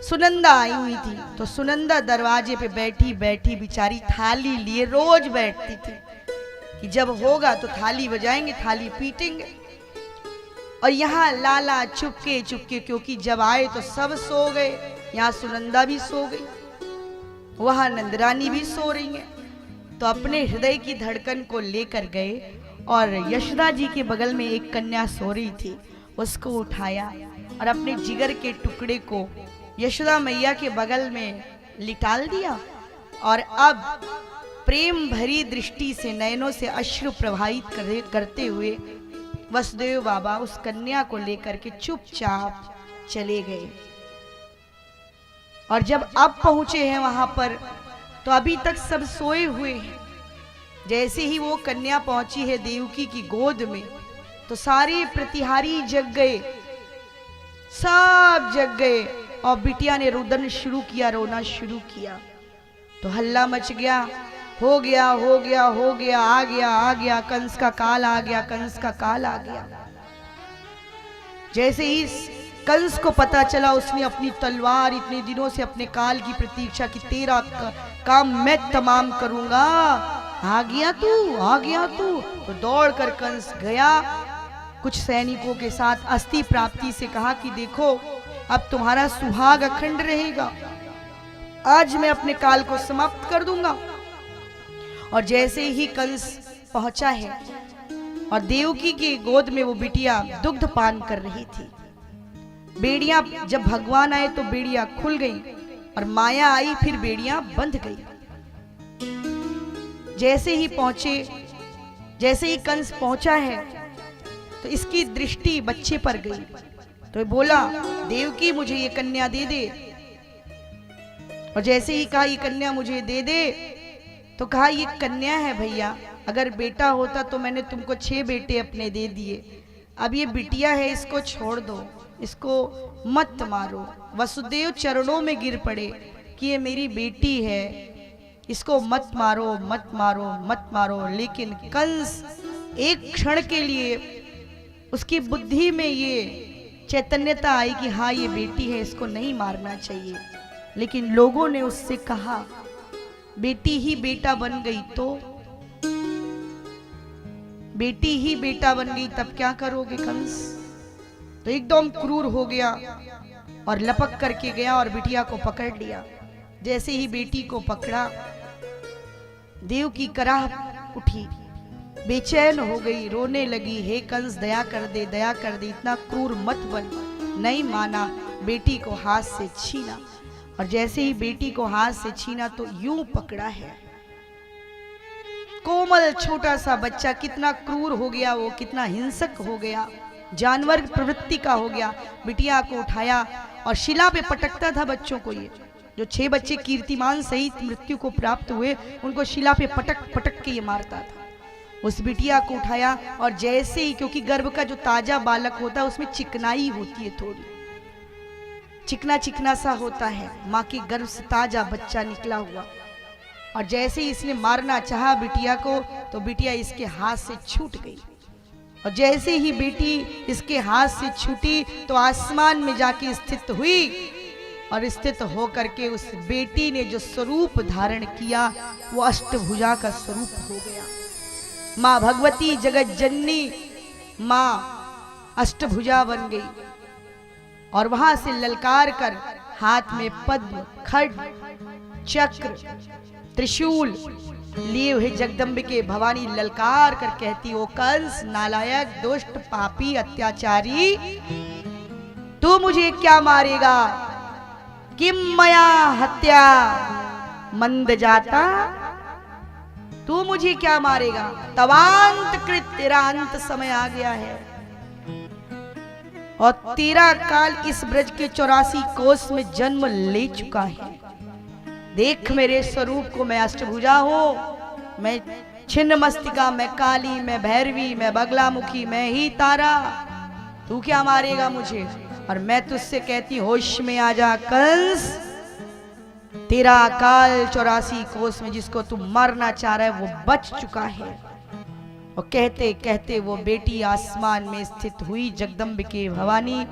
सुनंदा आई हुई थी। तो सुनंदा दरवाजे पे बैठी बैठी बेचारी थाली लिए रोज बैठती थी कि जब होगा तो थाली बजाएंगे, थाली पीटेंगे। और यहाँ लाला चुपके चुपके, क्योंकि जब आए तो सब सो गए, यहाँ सुनंदा भी सो गई, वहां नंदरानी भी सो रही है। तो अपने हृदय की धड़कन को लेकर गए और यशोदा जी के बगल में एक कन्या सो रही थी, उसको उठाया और अपने जिगर के टुकड़े को यशोदा मैया के बगल में लिटाल दिया। और अब प्रेम भरी दृष्टि से, नयनों से अश्रु प्रवाहित करते हुए वसुदेव बाबा उस कन्या को लेकर के चुपचाप चले गए। और जब अब पहुंचे हैं वहां पर, तो अभी तक सब सोए हुए हैं। जैसे ही वो कन्या पहुंची है देवकी की गोद में, तो सारे प्रतिहारी जग गए, सब जग गए। और बिटिया ने रुदन शुरू किया, रोना शुरू किया। तो हल्ला मच गया, हो गया हो गया हो गया, आ गया आ गया, कंस का काल आ गया, कंस का काल आ गया। जैसे ही कंस को पता चला, उसने अपनी तलवार, इतने दिनों से अपने काल की प्रतीक्षा की, तेरा काम मैं तमाम करूंगा, आ गया तू, आ गया तू। तो दौड़कर कंस गया, कुछ सैनिकों के साथ अस्थि प्राप्ति से कहा कि देखो अब तुम्हारा सुहाग अखंड रहेगा, आज मैं अपने काल को समाप्त कर दूंगा। और जैसे ही कंस पहुंचा है और देवकी की गोद में वो बिटिया दुग्ध पान कर रही थी, बेड़ियां, जब भगवान आए तो बेड़ियां खुल गई और माया आई, फिर बेड़ियां बंध गई। जैसे ही पहुंचे, जैसे ही कंस पहुंचा है, तो इसकी दृष्टि बच्चे पर गई। तो बोला, देवकी मुझे ये कन्या दे दे। और जैसे ही कहा ये कन्या मुझे दे दे, तो कहा ये कन्या है भैया, अगर बेटा होता तो मैंने तुमको 6 बेटे अपने दे दिए, अब ये बिटिया है, इसको छोड़ दो, इसको मत मारो। वसुदेव चरणों में गिर पड़े कि ये मेरी बेटी है, इसको मत मारो मत मारो मत मारो। लेकिन कंस एक क्षण के लिए उसकी बुद्धि में ये चैतन्यता आई कि हाँ ये बेटी है, इसको नहीं मारना चाहिए। लेकिन लोगों ने उससे कहा, बेटी ही बेटा बन गई तो, बेटी ही बेटा बन गई तब क्या करोगे कंस? तो एकदम क्रूर हो गया और लपक करके गया और बिटिया को पकड़ लिया। जैसे ही बेटी को पकड़ा, देव की कराह उठी, बेचैन हो गई, रोने लगी, हे कंस दया कर दे, दया कर दे, इतना क्रूर मत बन। नहीं माना, बेटी को हाथ से छीना। और जैसे ही बेटी को हाथ से छीना तो यूं पकड़ा है, कोमल छोटा सा बच्चा, कितना क्रूर हो गया वो, कितना हिंसक हो गया, जानवर प्रवृत्ति का हो गया। बिटिया को उठाया और शिला पे पटकता था बच्चों को। ये जो 6 बच्चे कीर्तिमान सहित मृत्यु को प्राप्त हुए, उनको शिला पे पटक पटक के ये मारता था। उस बिटिया को उठाया और जैसे ही, क्योंकि गर्भ का जो ताजा बालक होता है उसमें चिकनाई होती है, थोड़ी चिकना चिकना सा होता है, माँ के गर्भ से ताजा बच्चा निकला हुआ। और जैसे ही इसने मारना चाहा बिटिया को, तो बिटिया इसके हाथ से छूट गई। और जैसे ही बेटी इसके हाथ से छूटी तो आसमान में जाके स्थित हुई। और स्थित होकर के उस बेटी ने जो स्वरूप धारण किया, वो अष्टभुजा का स्वरूप हो गया। माँ भगवती जगत जननी माँ अष्टभुजा बन गई। और वहां से ललकार कर हाथ में पद्म, खड्ग, चक्र, त्रिशूल लिए हुए जगदम्बिके भवानी ललकार कर कहती, ओ कंस नालायक, दुष्ट, पापी, अत्याचारी, तू मुझे क्या मारेगा? किम मया हत्या मंद जाता, तू मुझे क्या मारेगा? तवांत कृत, तेरा अंत समय आ गया है और तेरा काल इस ब्रज के 84 कोस में जन्म ले चुका है। देख मेरे स्वरूप को, मैं अष्टभुजा हूं, मैं छिन्न मस्तिका, मैं काली, मैं भैरवी, मैं बगलामुखी, मैं ही तारा, तू क्या मारेगा मुझे? और मैं तुझसे कहती, होश में आ जा कंस, तेरा काल 84 कोस में जिसको तू मारना चाह रहा है वो बच चुका है। और कहते कहते वो बेटी आसमान में स्थित हुई, जगदम्बिके भवानी